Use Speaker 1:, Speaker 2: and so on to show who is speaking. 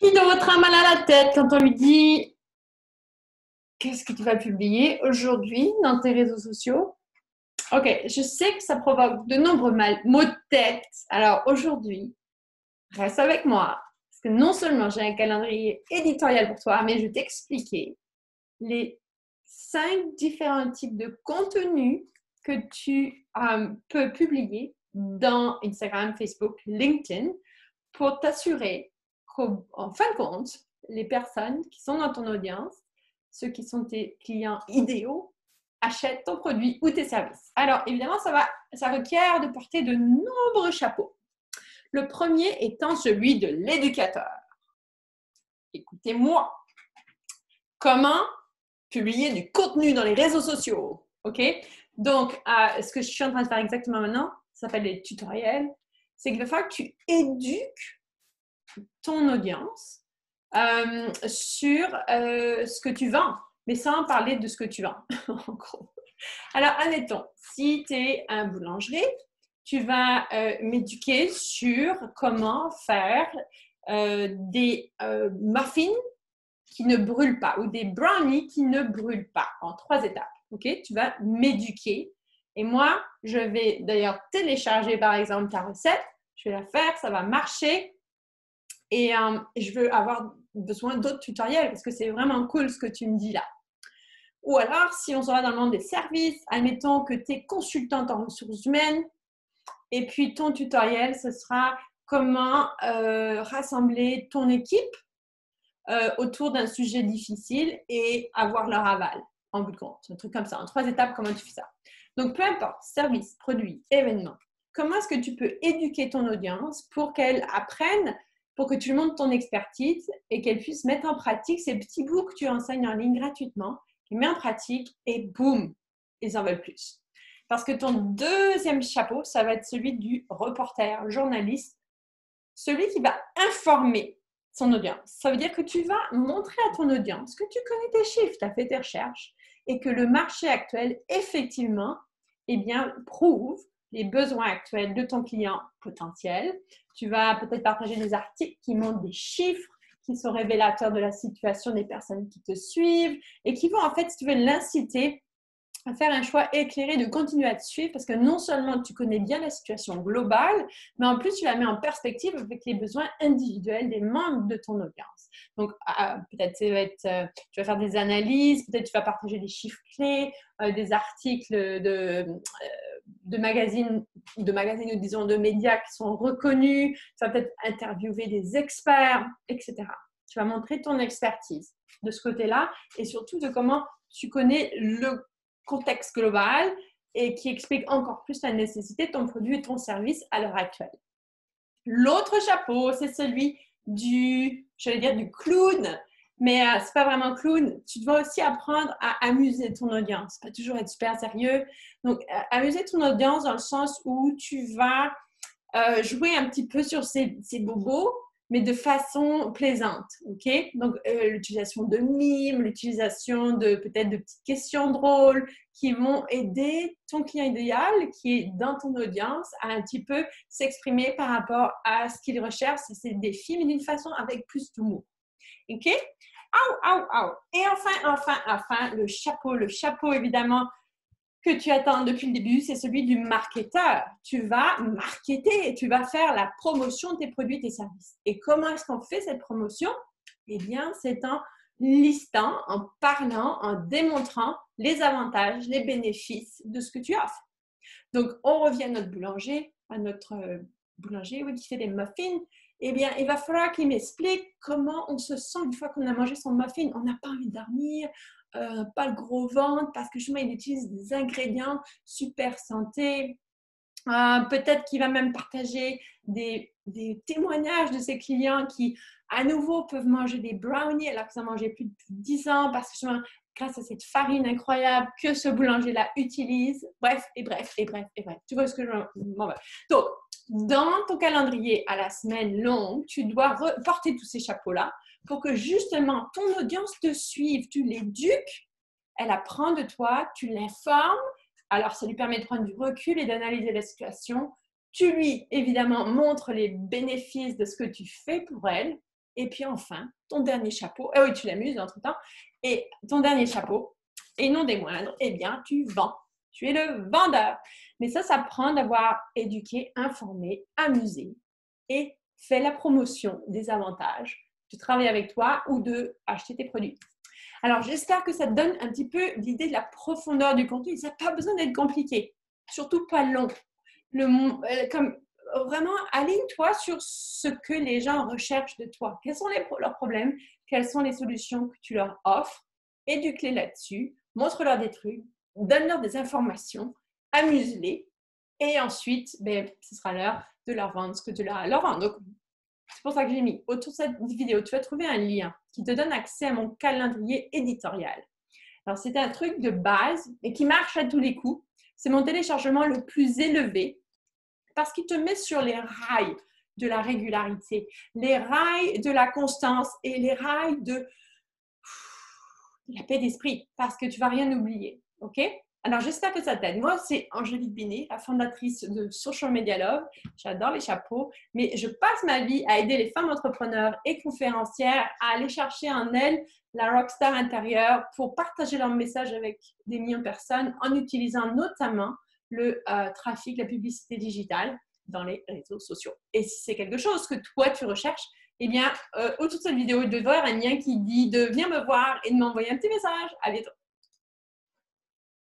Speaker 1: Qui dans votre a mal à la tête quand on lui dit qu'est-ce que tu vas publier aujourd'hui dans tes réseaux sociaux? Ok, je sais que ça provoque de nombreux maux de tête. Alors aujourd'hui, reste avec moi. Parce que non seulement j'ai un calendrier éditorial pour toi, mais je vais t'expliquer les 5 différents types de contenus que tu peux publier dans Instagram, Facebook, LinkedIn pour t'assurer qu'en fin de compte, les personnes qui sont dans ton audience, ceux qui sont tes clients idéaux, achètent ton produit ou tes services. Alors, évidemment, ça requiert de porter de nombreux chapeaux. Le premier étant celui de l'éducateur. Écoutez-moi. Comment publier du contenu dans les réseaux sociaux? OK? Donc, ce que je suis en train de faire exactement maintenant, ça s'appelle les tutoriels. C'est qu'il va falloir que tu éduques ton audience sur ce que tu vends, mais sans parler de ce que tu vends, en gros. Alors, admettons, si tu es un boulangerie, tu vas m'éduquer sur comment faire des muffins qui ne brûlent pas ou des brownies qui ne brûlent pas en 3 étapes. OK? Tu vas m'éduquer. Et moi, je vais d'ailleurs télécharger par exemple ta recette. Je vais la faire, ça va marcher. Et je veux avoir besoin d'autres tutoriels parce que c'est vraiment cool ce que tu me dis là. Ou alors, si on se va dans le monde des services, admettons que tu es consultante en ressources humaines et puis ton tutoriel, ce sera comment rassembler ton équipe autour d'un sujet difficile et avoir leur aval en bout de compte. Un truc comme ça. En 3 étapes, comment tu fais ça? Donc, peu importe, service, produit, événement, comment est-ce que tu peux éduquer ton audience pour qu'elle apprenne, pour que tu montres ton expertise et qu'elle puisse mettre en pratique ces petits bouts que tu enseignes en ligne gratuitement, qu'ils mettent en pratique et boum, ils en veulent plus. Parce que ton deuxième chapeau, ça va être celui du reporter, journaliste, celui qui va informer son audience. Ça veut dire que tu vas montrer à ton audience que tu connais tes chiffres, tu as fait tes recherches et que le marché actuel, effectivement, eh bien, prouve les besoins actuels de ton client potentiel. Tu vas peut-être partager des articles qui montrent des chiffres qui sont révélateurs de la situation des personnes qui te suivent et qui vont, en fait, si tu veux, l'inciter à faire un choix éclairé de continuer à te suivre parce que non seulement tu connais bien la situation globale, mais en plus tu la mets en perspective avec les besoins individuels des membres de ton audience. Donc peut-être tu vas faire des analyses, peut-être tu vas partager des chiffres clés, des articles de magazines ou disons de médias qui sont reconnus, tu vas peut-être interviewer des experts, etc. Tu vas montrer ton expertise de ce côté-là et surtout de comment tu connais le contexte global et qui explique encore plus la nécessité de ton produit et ton service à l'heure actuelle. L'autre chapeau, c'est celui du clown, mais c'est pas vraiment clown. Tu dois aussi apprendre à amuser ton audience, pas toujours être super sérieux. Donc, amuser ton audience dans le sens où tu vas jouer un petit peu sur ces bobos, mais de façon plaisante, ok? Donc, l'utilisation de mimes, l'utilisation de peut-être de petites questions drôles qui vont aider ton client idéal qui est dans ton audience à un petit peu s'exprimer par rapport à ce qu'il recherche, ses défis, mais d'une façon avec plus d'humour, ok? Et enfin, le chapeau évidemment, que tu attends depuis le début, c'est celui du marketeur. Tu vas marketer, tu vas faire la promotion de tes produits, tes services. Et comment est-ce qu'on fait cette promotion? Eh bien, c'est en listant, en parlant, en démontrant les avantages, les bénéfices de ce que tu offres. Donc, on revient à notre boulanger, oui, qui fait des muffins. Eh bien, il va falloir qu'il m'explique comment on se sent une fois qu'on a mangé son muffin. On n'a pas envie de dormir, pas le gros ventre, parce que justement, il utilise des ingrédients super santé. Peut-être qu'il va même partager des témoignages de ses clients qui, à nouveau, peuvent manger des brownies alors qu'ils en mangeaient plus depuis 10 ans parce que justement, grâce à cette farine incroyable que ce boulanger-là utilise. Bref. Tu vois ce que je veux dire? Donc, dans ton calendrier à la semaine longue, tu dois porter tous ces chapeaux-là pour que justement ton audience te suive, tu l'éduques, elle apprend de toi, tu l'informes. Alors, ça lui permet de prendre du recul et d'analyser la situation. Tu lui, évidemment, montres les bénéfices de ce que tu fais pour elle. Et puis enfin, ton dernier chapeau, ah oui, tu l'amuses entre-temps, et ton dernier chapeau, et non des moindres, eh bien, tu vends. Tu es le vendeur. Mais ça prend d'avoir éduqué, informé, amusé et fait la promotion des avantages de travailler avec toi ou de acheter tes produits. Alors, j'espère que ça te donne un petit peu l'idée de la profondeur du contenu. Ça n'a pas besoin d'être compliqué, surtout pas long. Comme vraiment, aligne-toi sur ce que les gens recherchent de toi. Quels sont leurs problèmes? Quelles sont les solutions que tu leur offres? Éduque-les là-dessus, montre-leur des trucs, donne-leur des informations, amuse-les. Et ensuite, ce sera l'heure de leur vendre ce que tu leur vends. Donc, c'est pour ça que j'ai mis autour de cette vidéo, tu vas trouver un lien qui te donne accès à mon calendrier éditorial. Alors, c'est un truc de base et qui marche à tous les coups. C'est mon téléchargement le plus élevé parce qu'il te met sur les rails de la régularité, les rails de la constance et les rails de la paix d'esprit parce que tu ne vas rien oublier. OK? Alors, j'espère que ça t'aide. Moi, c'est Angélique Binet, la fondatrice de Social Media Love. J'adore les chapeaux, mais je passe ma vie à aider les femmes entrepreneurs et conférencières à aller chercher en elles la rockstar intérieure pour partager leur message avec des millions de personnes en utilisant notamment le trafic, la publicité digitale dans les réseaux sociaux. Et si c'est quelque chose que toi, tu recherches, eh bien, autour de cette vidéo, il doit y avoir un lien qui dit de venir me voir et de m'envoyer un petit message. À bientôt.